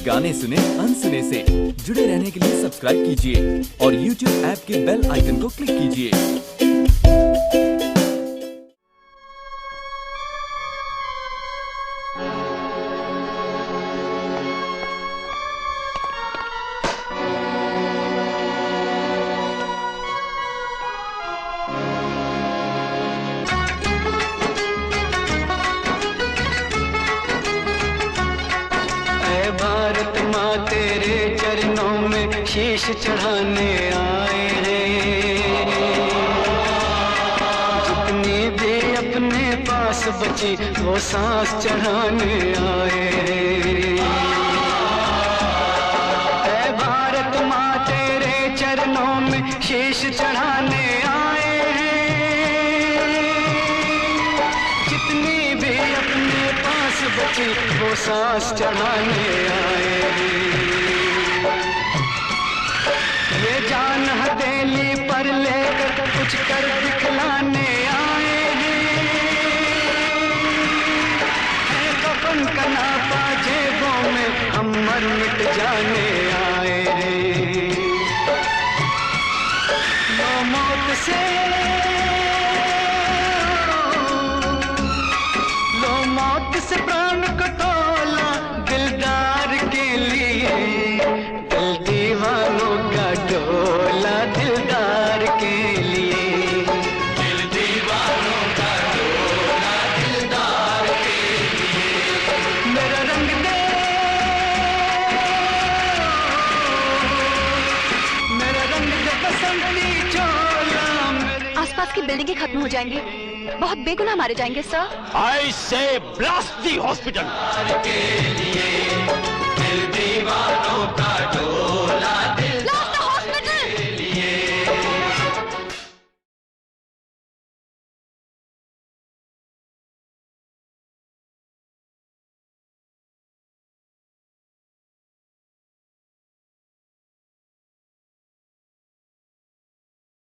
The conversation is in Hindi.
गाने सुने अनसुने से। जुड़े रहने के लिए सब्सक्राइब कीजिए और YouTube ऐप के बेल आइकन को क्लिक कीजिए। शीश चढ़ाने आए हैं, जितनी भी अपने पास बची वो सांस चढ़ाने आए हैं। ऐ भारत माँ तेरे चरणों में शीश चढ़ाने आए हैं, जितनी भी अपने पास बची वो सांस चढ़ाने आए हैं। ये जान हथेली पर लेकर कुछ कर दिखलाने आए हैं, कफन का नापा जेबों में हम मर मिट जाने आए हैं। लो मौत से, लो मौत से प्राण को तोला दिलदार के लिए, दिल दीवानों का डोला दिलदार के लिए, दिल दीवानों का डोला दिलदार के लिए। मेरा रंग दे, मेरा रंग दे बसंती चोला। आसपास की बिल्डिंगें खत्म हो जाएंगी, बहुत बेगुनाह मारे जाएंगे sir. I say blast the hospital.